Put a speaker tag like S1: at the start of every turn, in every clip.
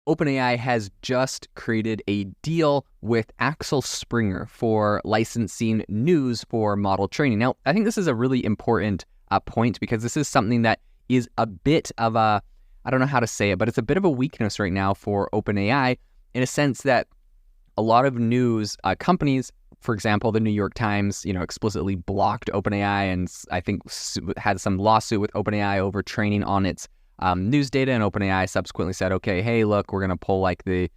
S1: OpenAI has just created a deal with Axel Springer for licensing news for model training. Now, I think this is a really important point because this is something that is a bit of a, I don't know how to say it, but it's a bit of a weakness right now for OpenAI in a sense that a lot of news companies, for example, the New York Times, explicitly blocked OpenAI and I think had some lawsuit with OpenAI over training on its news data, and OpenAI subsequently said, okay, hey, look, we're going to pull like the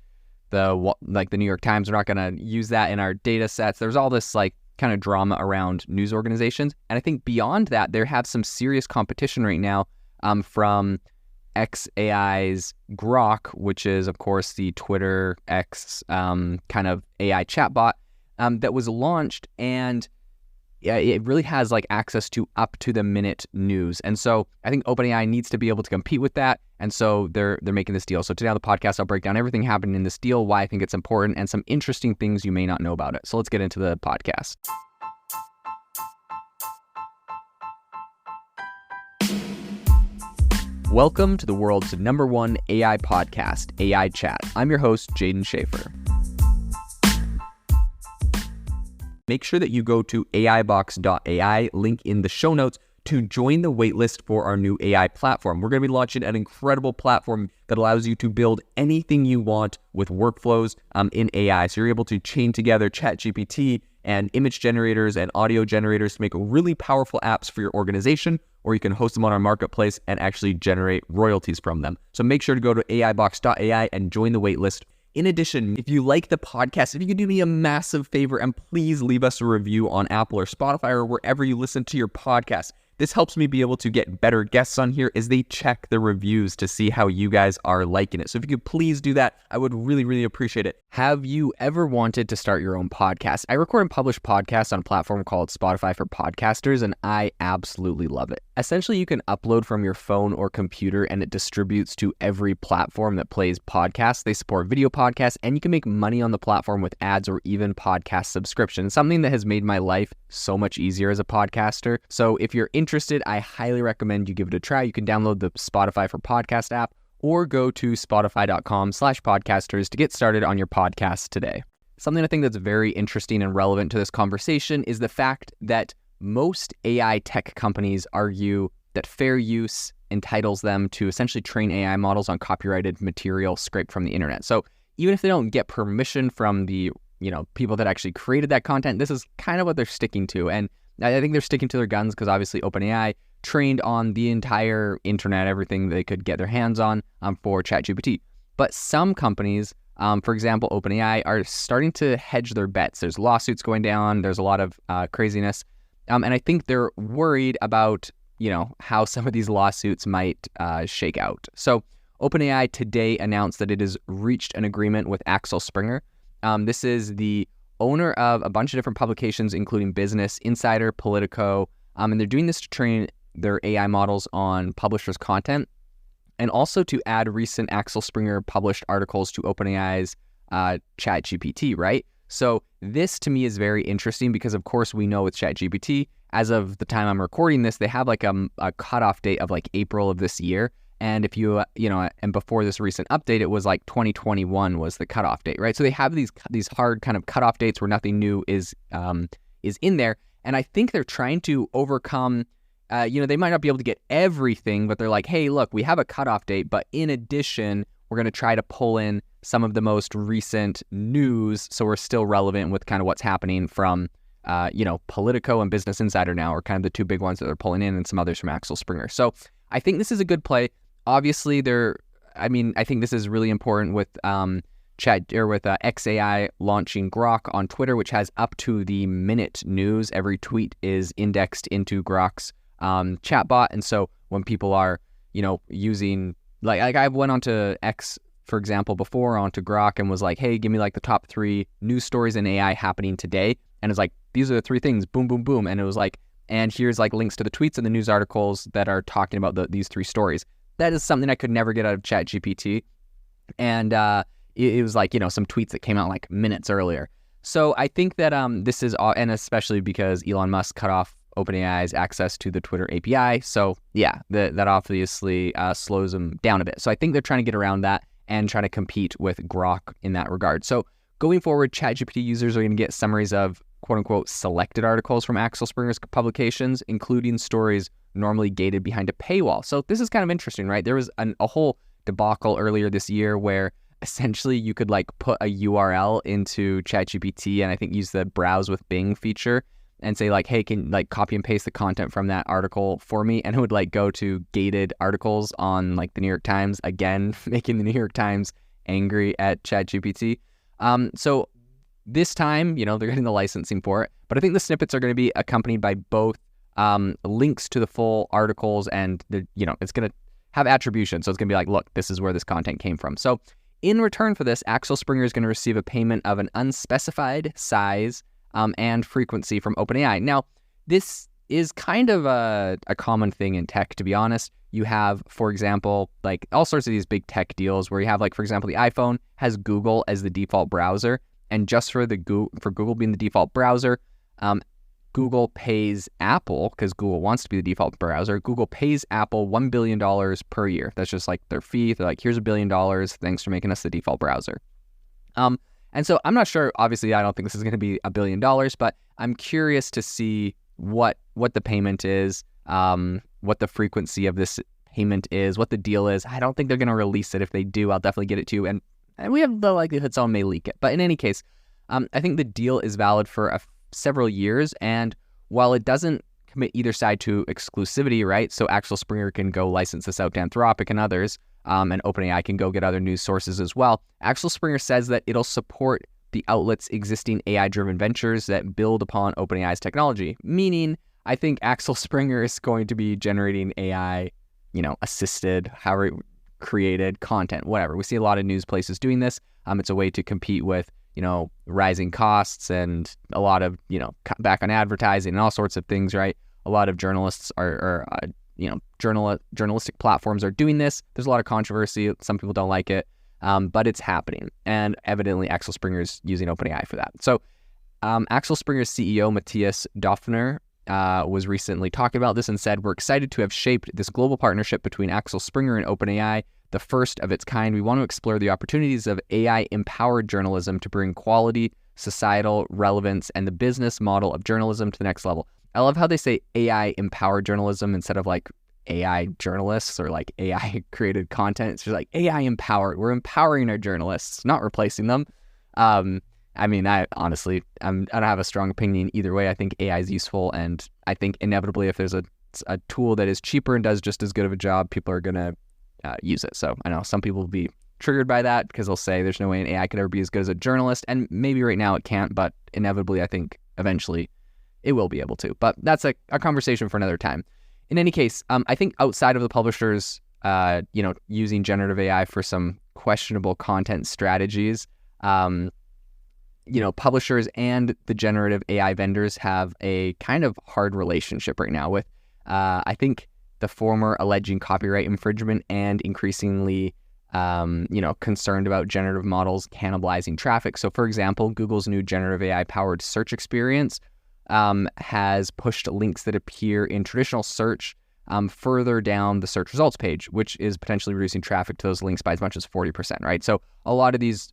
S1: New York Times. We're not going to use that in our data sets. There's all this kind of drama around news organizations. And I think beyond that, there have some serious competition right now from xAI's Grok, which is, of course, the Twitter X kind of AI chatbot that was launched, and it really has access to up to the minute news. And so I think OpenAI needs to be able to compete with that. And so they're making this deal. So today on the podcast, I'll break down everything happening in this deal, why I think it's important, and some interesting things you may not know about it. So let's get into the podcast. Welcome to the world's #1 AI podcast, AI Chat. I'm your host, Jaden Schaefer. Make sure that you go to AIbox.ai, link in the show notes, to join the waitlist for our new AI platform. We're going to be launching an incredible platform that allows you to build anything you want with workflows in AI. So you're able to chain together ChatGPT and image generators and audio generators to make really powerful apps for your organization, or you can host them on our marketplace and actually generate royalties from them. So make sure to go to AIbox.ai and join the waitlist. In addition, if you like the podcast, if you could do me a massive favor and please leave us a review on Apple or Spotify or wherever you listen to your podcast. This helps me be able to get better guests on here as they check the reviews to see how you guys are liking it. So if you could please do that, I would really, really appreciate it. Have you ever wanted to start your own podcast? I record and publish podcasts on a platform called Spotify for Podcasters, and I absolutely love it. Essentially, you can upload from your phone or computer, and it distributes to every platform that plays podcasts. They support video podcasts, and you can make money on the platform with ads or even podcast subscriptions, something that has made my life so much easier as a podcaster. So if you're interested, I highly recommend you give it a try. You can download the Spotify for Podcast app or go to spotify.com/podcasters to get started on your podcast today. Something I think that's very interesting and relevant to this conversation is the fact that most AI tech companies argue that fair use entitles them to essentially train AI models on copyrighted material scraped from the internet. So even if they don't get permission from the people that actually created that content, this is kind of what they're sticking to. And I think they're sticking to their guns because obviously OpenAI trained on the entire internet, everything they could get their hands on for ChatGPT. But some companies, for example, OpenAI, are starting to hedge their bets. There's lawsuits going down. There's a lot of craziness. And I think they're worried about, how some of these lawsuits might shake out. So OpenAI today announced that it has reached an agreement with Axel Springer. This is the owner of a bunch of different publications, including Business Insider, Politico, and they're doing this to train their AI models on publishers' content and also to add recent Axel Springer published articles to OpenAI's ChatGPT, right? So this to me is very interesting because, of course, we know with ChatGPT, as of the time I'm recording this, they have a cutoff date of April of this year. And if you, and before this recent update, it was 2021 was the cutoff date, right? So they have these hard kind of cutoff dates where nothing new is in there. And I think they're trying to overcome, they might not be able to get everything, but they're like, hey, look, we have a cutoff date, but in addition, we're going to try to pull in some of the most recent news so we're still relevant with kind of what's happening from, Politico and Business Insider now are kind of the two big ones that they're pulling in, and some others from Axel Springer. So I think this is a good play. Obviously, I think this is really important with xAI launching Grok on Twitter, which has up to the minute news. Every tweet is indexed into Grok's chatbot, and so when people are, using I went onto X, for example, before onto Grok and was like, hey, give me the top 3 news stories in AI happening today, and it's these are the 3 things, boom, boom, boom, and it was and here's links to the tweets and the news articles that are talking about these 3 stories. That is something I could never get out of ChatGPT. And it was some tweets that came out minutes earlier. So I think that this is, and especially because Elon Musk cut off OpenAI's access to the Twitter API. So yeah, that obviously slows them down a bit. So I think they're trying to get around that. and trying to compete with Grok in that regard. So going forward, ChatGPT users are going to get summaries of quote unquote selected articles from Axel Springer's publications, including stories normally gated behind a paywall. So this is kind of interesting, right? There was a whole debacle earlier this year where essentially you could like put a URL into ChatGPT and I think use the browse with Bing feature and say like, hey, can like copy and paste the content from that article for me? And it would like go to gated articles on like the New York Times, again, making the New York Times angry at ChatGPT. So this time, they're getting the licensing for it, but I think the snippets are going to be accompanied by both links to the full articles and it's going to have attribution. So it's going to be like, look, this is where this content came from. So in return for this, Axel Springer is going to receive a payment of an unspecified size and frequency from OpenAI. Now, this is kind of a common thing in tech, to be honest. You have, for example, like all sorts of these big tech deals where you have, like, for example, the iPhone has Google as the default browser. And just for Google being the default browser, Google pays Apple, because Google wants to be the default browser, Google pays Apple $1 billion per year. That's just like their fee. They're like, here's $1 billion. Thanks for making us the default browser. And so I'm not sure, obviously, I don't think this is going to be $1 billion, but I'm curious to see what the payment is, what the frequency of this payment is, what the deal is. I don't think they're going to release it. If they do, I'll definitely get it to you. And we have the likelihood someone may leak it. But in any case, I think the deal is valid for several years. And while it doesn't commit either side to exclusivity, right? So Axel Springer can go license this out to Anthropic and others, and OpenAI can go get other news sources as well. Axel Springer says that it'll support the outlet's existing AI-driven ventures that build upon OpenAI's technology, meaning I think Axel Springer is going to be generating AI, assisted, however created content, whatever. We see a lot of news places doing this. It's a way to compete with, rising costs and a lot of, cut back on advertising and all sorts of things, right? A lot of journalists journalistic platforms are doing this. There's a lot of controversy. Some people don't like it, but it's happening. And evidently Axel Springer is using OpenAI for that. So Axel Springer's CEO, Matthias Döpfner, was recently talking about this and said, we're excited to have shaped this global partnership between Axel Springer and OpenAI, the first of its kind. We want to explore the opportunities of AI-empowered journalism to bring quality, societal relevance, and the business model of journalism to the next level. I love how they say AI-empowered journalism instead of like AI journalists or like AI-created content. It's just like AI-empowered. We're empowering our journalists, not replacing them. I honestly, I don't have a strong opinion either way. I think AI is useful, and I think inevitably if there's a tool that is cheaper and does just as good of a job, people are going to use it. So I know some people will be triggered by that because they'll say there's no way an AI could ever be as good as a journalist, and maybe right now it can't, but inevitably I think eventually it will be able to. But that's a conversation for another time. In any case, I think outside of the publishers, using generative AI for some questionable content strategies, publishers and the generative AI vendors have a kind of hard relationship right now with, I think, the former alleging copyright infringement and increasingly, concerned about generative models cannibalizing traffic. So, for example, Google's new generative AI-powered search experience has pushed links that appear in traditional search further down the search results page, which is potentially reducing traffic to those links by as much as 40%, right? So a lot of these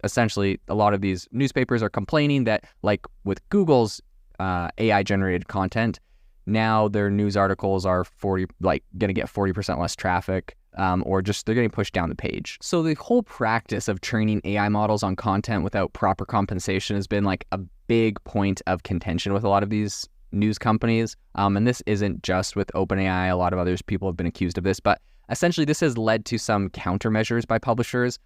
S1: newspapers are complaining that, like with Google's AI-generated content, now their news articles are going to get 40% less traffic, or just they're getting pushed down the page. So the whole practice of training AI models on content without proper compensation has been like a big point of contention with a lot of these news companies. And this isn't just with OpenAI. A lot of others people have been accused of this, but essentially this has led to some countermeasures by publishers,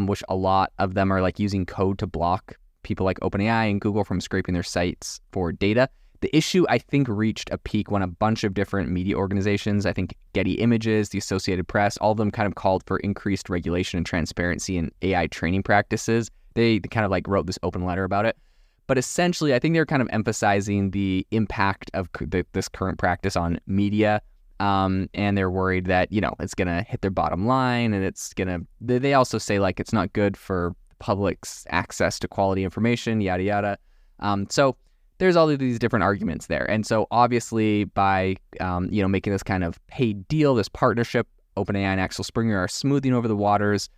S1: which a lot of them are like using code to block people like OpenAI and Google from scraping their sites for data. The issue, I think, reached a peak when a bunch of different media organizations, I think Getty Images, the Associated Press, all of them kind of called for increased regulation and transparency in AI training practices. They kind of like wrote this open letter about it. But essentially, I think they're kind of emphasizing the impact of this current practice on media. And they're worried that, it's going to hit their bottom line, and they also say like it's not good for the public's access to quality information, yada, yada. So there's all of these different arguments there. And so obviously by, making this kind of paid deal, this partnership, OpenAI and Axel Springer are smoothing over the waters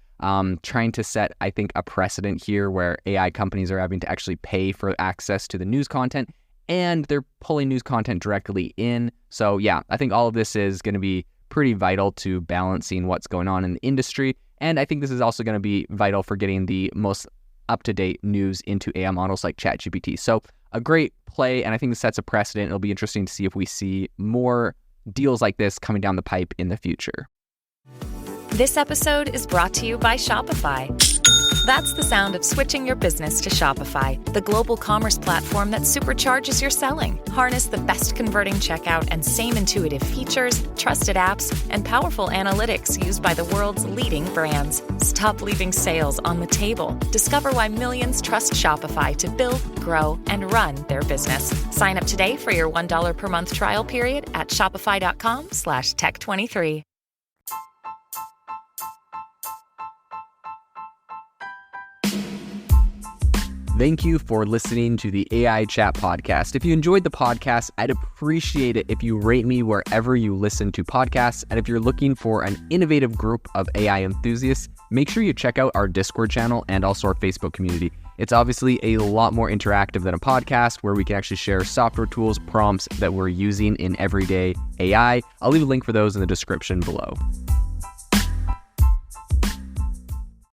S1: trying to set, I think, a precedent here where AI companies are having to actually pay for access to the news content, and they're pulling news content directly in. So yeah, I think all of this is going to be pretty vital to balancing what's going on in the industry. And I think this is also going to be vital for getting the most up-to-date news into AI models like ChatGPT. So a great play, and I think this sets a precedent. It'll be interesting to see if we see more deals like this coming down the pipe in the future.
S2: This episode is brought to you by Shopify. That's the sound of switching your business to Shopify, the global commerce platform that supercharges your selling. Harness the best converting checkout and same intuitive features, trusted apps, and powerful analytics used by the world's leading brands. Stop leaving sales on the table. Discover why millions trust Shopify to build, grow, and run their business. Sign up today for your $1 per month trial period at shopify.com/tech23.
S1: Thank you for listening to the AI Chat Podcast. If you enjoyed the podcast, I'd appreciate it if you rate me wherever you listen to podcasts. And if you're looking for an innovative group of AI enthusiasts, make sure you check out our Discord channel and also our Facebook community. It's obviously a lot more interactive than a podcast, where we can actually share software tools, prompts that we're using in everyday AI. I'll leave a link for those in the description below.